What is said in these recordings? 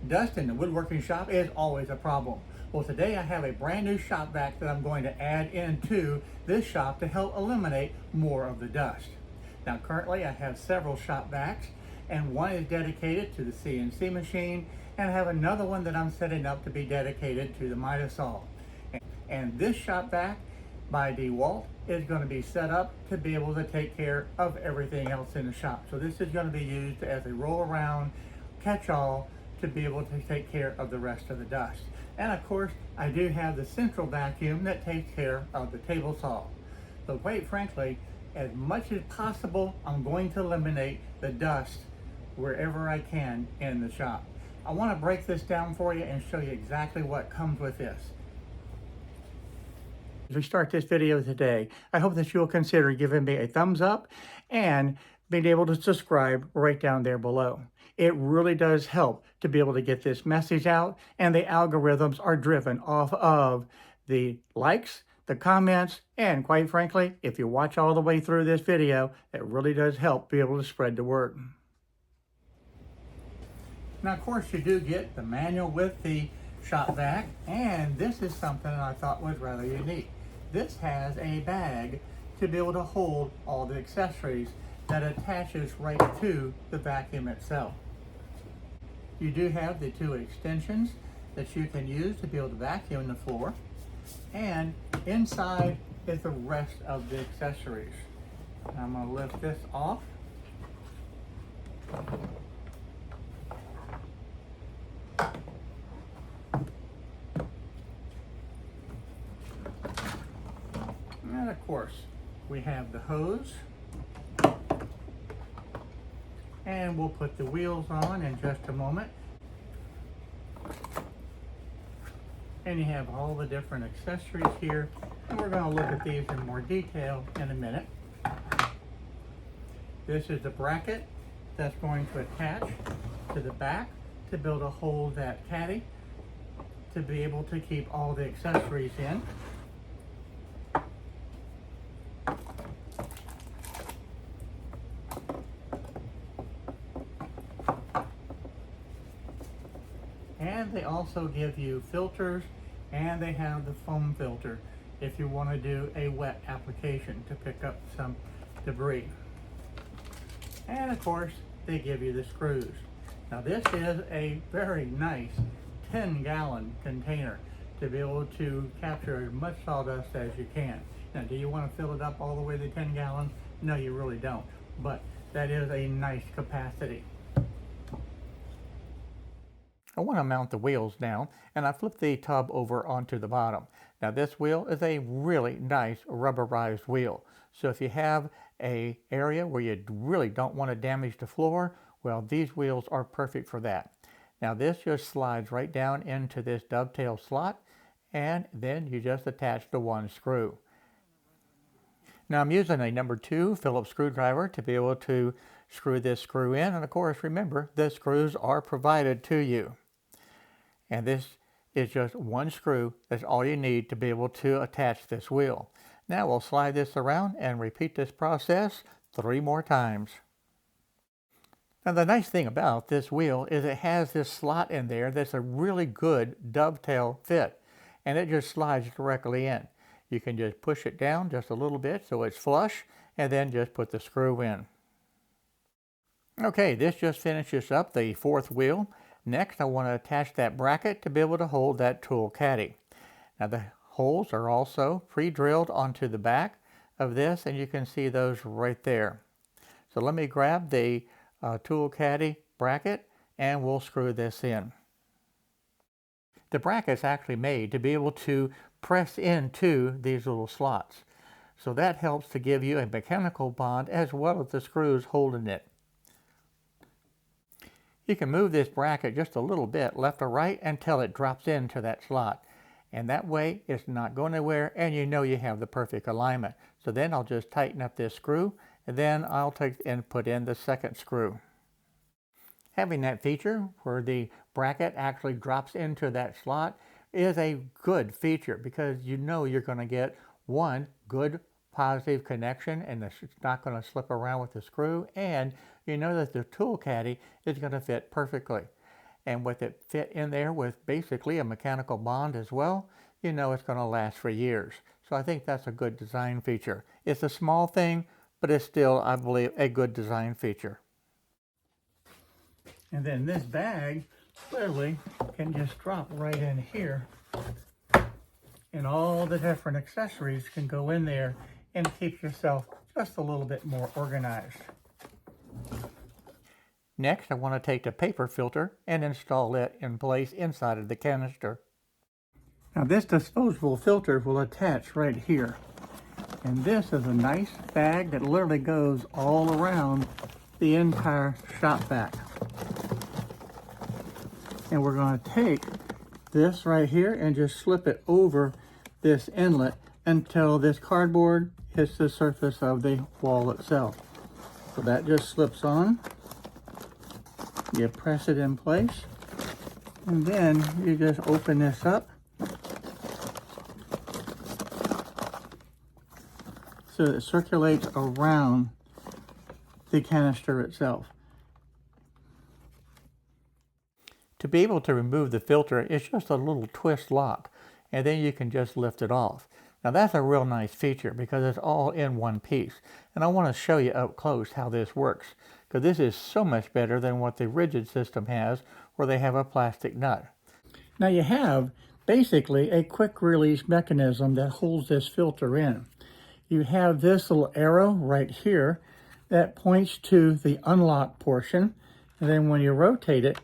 Dust in the woodworking shop is always a problem. Well, today I have a brand new shop vac that I'm going to add into this shop to help eliminate more of the dust. Now currently I have several shop vacs, and one is dedicated to the CNC machine, and I have another one that I'm setting up to be dedicated to the miter saw. And this shop vac by DeWalt is going to be set up to be able to take care of everything else in the shop. So this is going to be used as a roll around catch-all to be able to take care of the rest of the dust. And of course, I do have the central vacuum that takes care of the table saw. So quite frankly, as much as possible, I'm going to eliminate the dust wherever I can in the shop. I want to break this down for you and show you exactly what comes with this. As we start this video today, I hope that you'll consider giving me a thumbs up and being able to subscribe right down there below. It really does help to be able to get this message out, and the algorithms are driven off of the likes, the comments, and quite frankly, if you watch all the way through this video, it really does help be able to spread the word. Now, of course, you do get the manual with the shop vac, and this is something I thought was rather unique. This has a bag to be able to hold all the accessories that attaches right to the vacuum itself. You do have the two extensions that you can use to be able to vacuum the floor, and inside is the rest of the accessories. I'm going to lift this off. And of course, we have the hose. And we'll put the wheels on in just a moment. And you have all the different accessories here. And we're going to look at these in more detail in a minute. This is the bracket that's going to attach to the back to be able to hold that caddy to be able to keep all the accessories in. And they also give you filters, and they have the foam filter if you want to do a wet application to pick up some debris. And of course, they give you the screws. Now this is a very nice 10-gallon container to be able to capture as much sawdust as you can. Now, do you want to fill it up all the way to 10 gallons? No, you really don't. But that is a nice capacity. I want to mount the wheels down, and I flip the tub over onto the bottom. Now this wheel is a really nice rubberized wheel. So if you have an area where you really don't want to damage the floor, well, these wheels are perfect for that. Now this just slides right down into this dovetail slot, and then you just attach the one screw. Now I'm using a number 2 Phillips screwdriver to be able to screw this screw in, and of course remember, the screws are provided to you. And this is just one screw. That's all you need to be able to attach this wheel. Now we'll slide this around and repeat this process 3 more times. Now the nice thing about this wheel is it has this slot in there that's a really good dovetail fit, and it just slides directly in. You can just push it down just a little bit so it's flush, and then just put the screw in. Okay, this just finishes up the 4th wheel. Next, I want to attach that bracket to be able to hold that tool caddy. Now the holes are also pre-drilled onto the back of this, and you can see those right there. So let me grab the tool caddy bracket, and we'll screw this in. The bracket's actually made to be able to press into these little slots. So that helps to give you a mechanical bond as well as the screws holding it. You can move this bracket just a little bit left or right until it drops into that slot. And that way it's not going anywhere, and you know you have the perfect alignment. So then I'll just tighten up this screw, and then I'll take and put in the 2nd screw. Having that feature where the bracket actually drops into that slot is a good feature, because you know you're going to get one good positive connection, and it's not going to slip around with the screw, and you know that the tool caddy is going to fit perfectly. and with it fit in there with basically a mechanical bond as well, you know it's going to last for years. So I think that's a good design feature. It's a small thing, but it's still, I believe, a good design feature. And then this bag clearly can just drop right in here, and all the different accessories can go in there and keep yourself just a little bit more organized. Next, I want to take the paper filter and install it in place inside of the canister. Now this disposable filter will attach right here. And this is a nice bag that literally goes all around the entire shop vac. And we're going to take this right here and just slip it over this inlet until this cardboard hits the surface of the wall itself. So that just slips on. You press it in place, and then you just open this up so it circulates around the canister itself. To be able to remove the filter, it's just a little twist lock, and then you can just lift it off. Now that's a real nice feature because it's all in one piece, and I want to show you up close how this works, because this is so much better than what the rigid system has, where they have a plastic nut. Now you have basically a quick release mechanism that holds this filter in. You have this little arrow right here that points to the unlock portion, and then when you rotate it,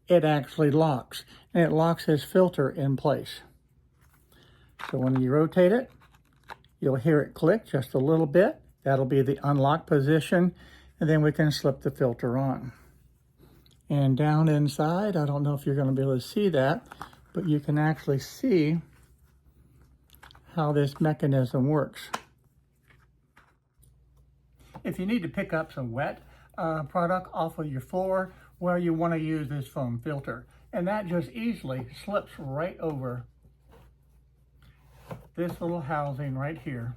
it actually locks, and it locks this filter in place. So when you rotate it, you'll hear it click just a little bit. That'll be the unlock position, and then we can slip the filter on. And down inside, I don't know if you're going to be able to see that, but you can actually see how this mechanism works. If you need to pick up some wet product off of your floor, well, you want to use this foam filter, and that just easily slips right over this little housing right here,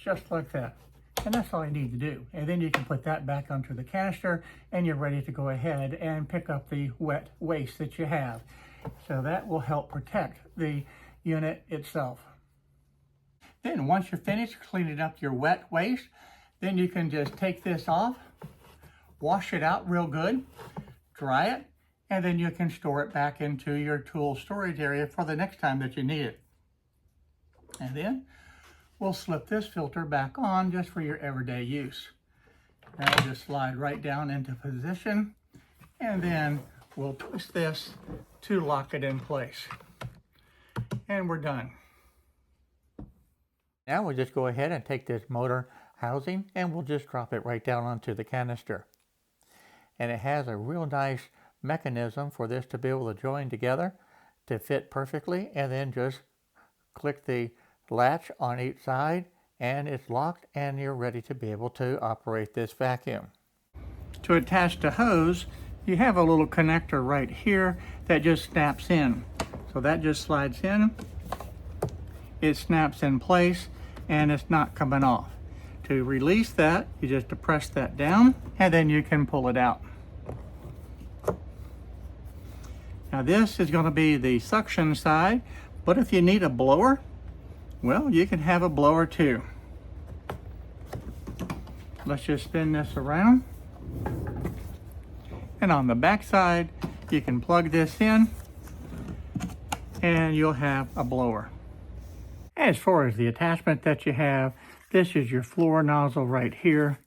just like that. And that's all you need to do. And then you can put that back onto the canister, and you're ready to go ahead and pick up the wet waste that you have. So that will help protect the unit itself. Then once you're finished cleaning up your wet waste, then you can just take this off, wash it out real good, dry it, and then you can store it back into your tool storage area for the next time that you need it. And then we'll slip this filter back on just for your everyday use. That'll just slide right down into position, and then we'll twist this to lock it in place. And we're done. Now we'll just go ahead and take this motor housing and we'll just drop it right down onto the canister. And it has a real nice mechanism for this to be able to join together to fit perfectly, and then just click the latch on each side and it's locked, and you're ready to be able to operate this vacuum. To attach the hose, you have a little connector right here that just snaps in. So that just slides in, it snaps in place, and it's not coming off. To release that, you just press that down, and then you can pull it out. Now this is going to be the suction side, but if you need a blower, well, you can have a blower too. Let's just spin this around. And on the back side, you can plug this in and you'll have a blower. As far as the attachment that you have, this is your floor nozzle right here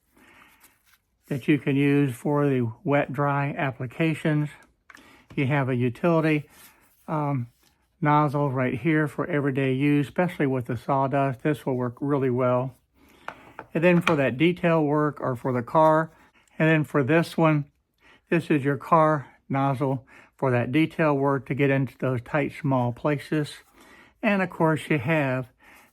that you can use for the wet-dry applications. You have a utility nozzle right here for everyday use, especially with the sawdust. This will work really well. And then for that detail work or for the car, and then for this one, this is your car nozzle for that detail work to get into those tight, small places. And of course you have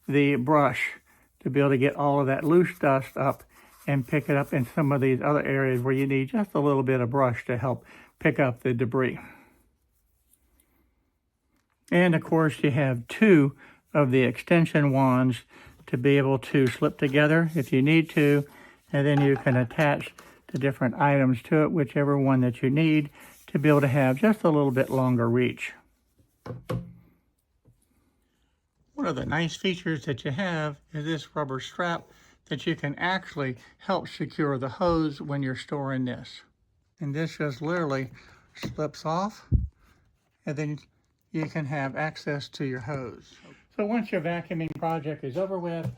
the brush to be able to get all of that loose dust up and pick it up in some of these other areas where you need just a little bit of brush to help pick up the debris. And of course you have two of the extension wands to be able to slip together if you need to, and then you can attach the different items to it, whichever one that you need, to be able to have just a little bit longer reach. One of the nice features that you have is this rubber strap that you can actually help secure the hose when you're storing this. And this just literally slips off, and then you can have access to your hose. So once your vacuuming project is over with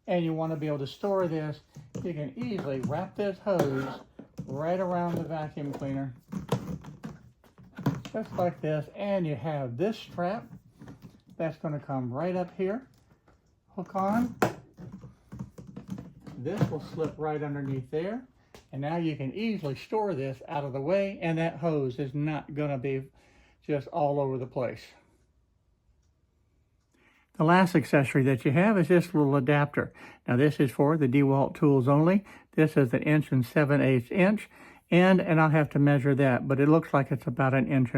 and you want to be able to store this, you can easily wrap this hose right around the vacuum cleaner, just like this, and you have this strap that's going to come right up here, hook on. This will slip right underneath there, and now you can easily store this out of the way, and that hose is not going to be just all over the place. The last accessory that you have is this little adapter. Now this is for the DeWalt tools only. This is an 1 7/8 inch, and I'll have to measure that, but it looks like it's about 1.5 inches.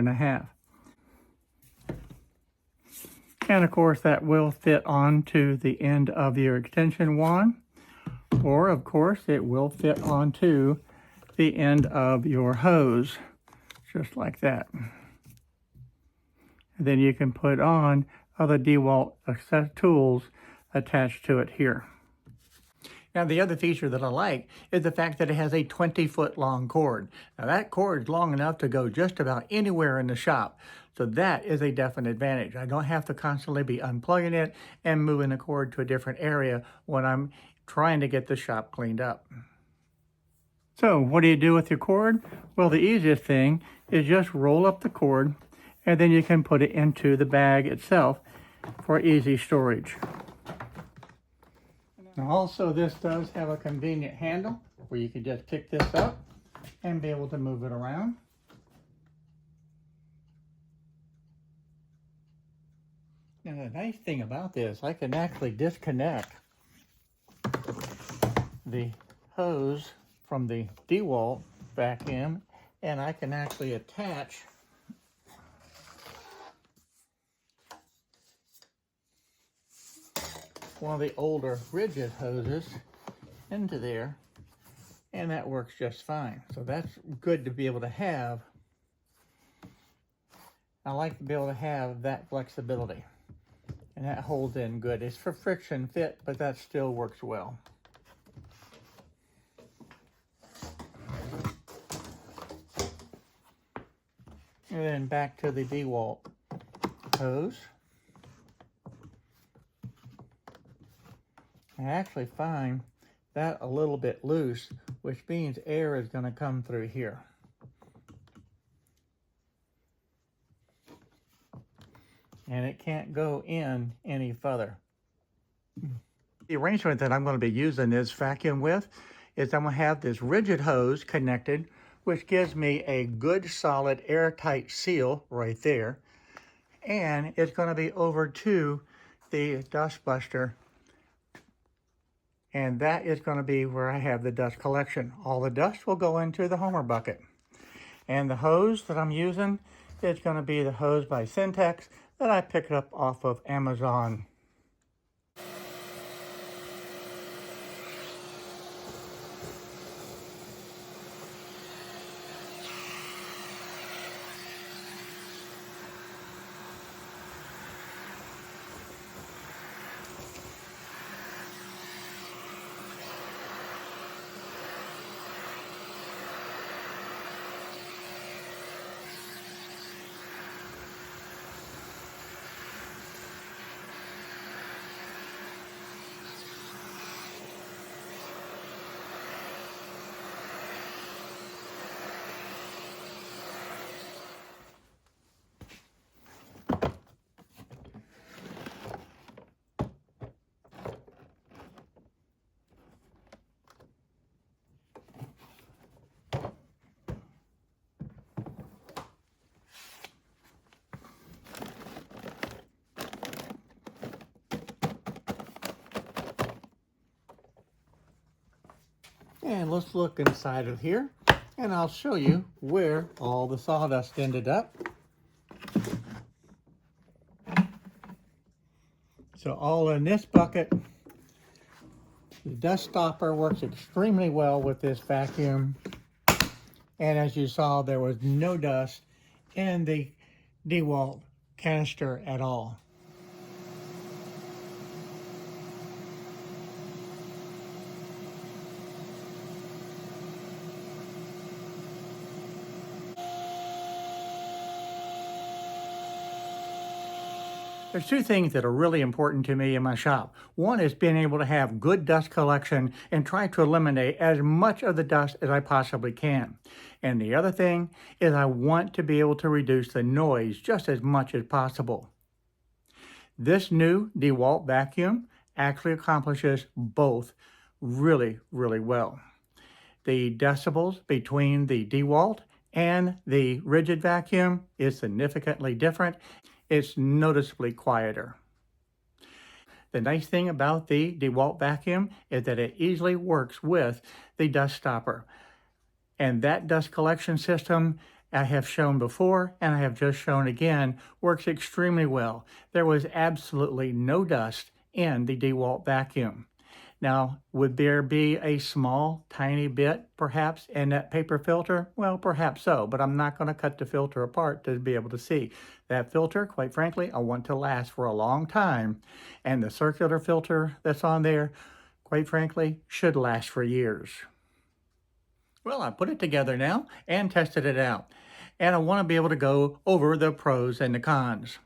And of course that will fit onto the end of your extension wand, or of course it will fit onto the end of your hose, just like that. And then you can put on other DeWalt tools attached to it here. Now the other feature that I like is the fact that it has a 20-foot long cord. Now that cord is long enough to go just about anywhere in the shop. So that is a definite advantage. I don't have to constantly be unplugging it and moving the cord to a different area when I'm trying to get the shop cleaned up. So what do you do with your cord? Well, the easiest thing is just roll up the cord, and then you can put it into the bag itself for easy storage. Now also this does have a convenient handle where you can just pick this up and be able to move it around. Now the nice thing about this, I can actually disconnect the hose from the DeWalt vacuum, and I can actually attach one of the older rigid hoses into there, and that works just fine. So that's good to be able to have. I like to be able to have that flexibility, and that holds in good. It's for friction fit, but that still works well. And then back to the DeWalt hose. I actually find that a little bit loose, which means air is going to come through here. And it can't go in any further. The arrangement that I'm going to be using this vacuum with is I'm going to have this rigid hose connected, which gives me a good solid airtight seal right there. And it's going to be over to the dust buster, and that is going to be where I have the dust collection. All the dust will go into the Homer bucket. And the hose that I'm using is going to be the hose by Syntex that I picked up off of Amazon. And let's look inside of here, and I'll show you where all the sawdust ended up. So all in this bucket. The dust stopper works extremely well with this vacuum. And as you saw, there was no dust in the DeWalt canister at all. There's two things that are really important to me in my shop. One is being able to have good dust collection and try to eliminate as much of the dust as I possibly can. And the other thing is I want to be able to reduce the noise just as much as possible. This new DeWalt vacuum actually accomplishes both really, really well. The decibels between the DeWalt and the rigid vacuum is significantly different. It's noticeably quieter. The nice thing about the DeWalt vacuum is that it easily works with the dust stopper. And that dust collection system I have shown before, and I have just shown again, works extremely well. There was absolutely no dust in the DeWalt vacuum. Now, would there be a small, tiny bit, perhaps, in that paper filter? Well, perhaps so, but I'm not going to cut the filter apart to be able to see. That filter, quite frankly, I want to last for a long time, and the circular filter that's on there, quite frankly, should last for years. Well, I put it together now and tested it out, and I want to be able to go over the pros and the cons.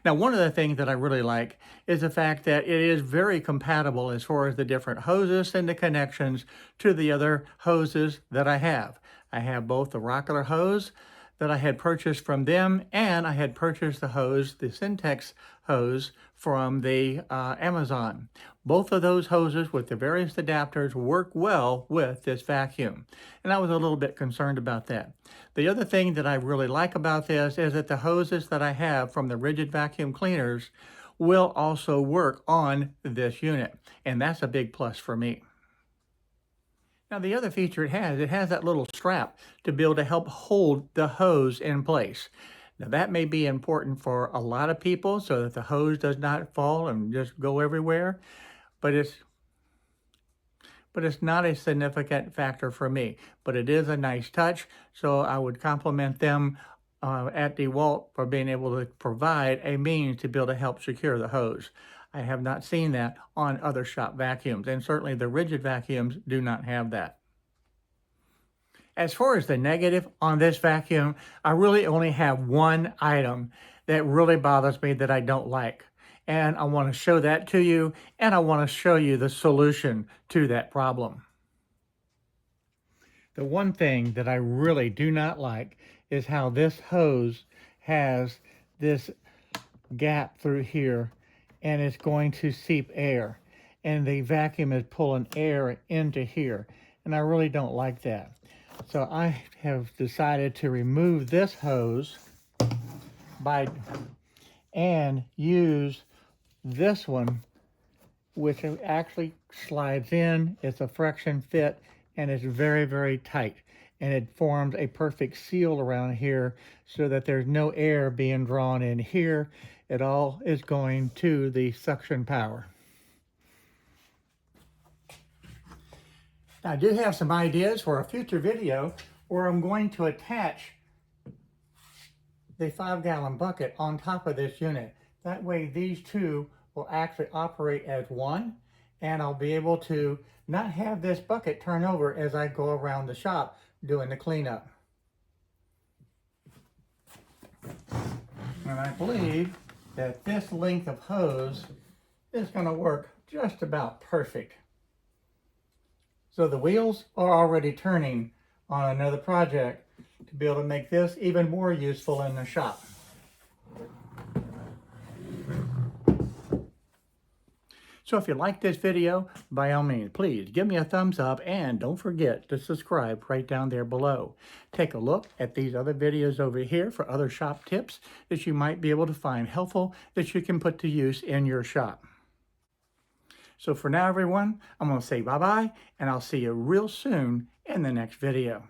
Now, one of the things that I really like is the fact that it is very compatible as far as the different hoses and the connections to the other hoses that I have. I have both the Rockler hose that I had purchased from them, and I had purchased the hose, the Syntex hose, from the Amazon. Both of those hoses with the various adapters work well with this vacuum, and I was a little bit concerned about that. The other thing that I really like about this is that the hoses that I have from the rigid vacuum cleaners will also work on this unit, and that's a big plus for me. Now, the other feature it has that little strap to be able to help hold the hose in place. Now, that may be important for a lot of people so that the hose does not fall and just go everywhere, but it's not a significant factor for me. But it is a nice touch, so I would compliment them at DeWalt for being able to provide a means to be able to help secure the hose. I have not seen that on other shop vacuums, and certainly the rigid vacuums do not have that. As far as the negative on this vacuum, I really only have one item that really bothers me that I don't like. And I want to show that to you, and I want to show you the solution to that problem. The one thing that I really do not like is how this hose has this gap through here, and it's going to seep air, and the vacuum is pulling air into here, and I really don't like that. So I have decided to remove this hose and use this one, which actually slides in. It's a friction fit, and it's very, very tight, and it forms a perfect seal around here so that there's no air being drawn in here. It all is going to the suction power. Now, I do have some ideas for a future video where I'm going to attach the 5-gallon bucket on top of this unit. That way these two will actually operate as one, and I'll be able to not have this bucket turn over as I go around the shop doing the cleanup. And I believe that this length of hose is going to work just about perfect. So the wheels are already turning on another project to be able to make this even more useful in the shop. So if you like this video, by all means, please give me a thumbs up, and don't forget to subscribe right down there below. Take a look at these other videos over here for other shop tips that you might be able to find helpful that you can put to use in your shop. So for now, everyone, I'm going to say bye-bye, and I'll see you real soon in the next video.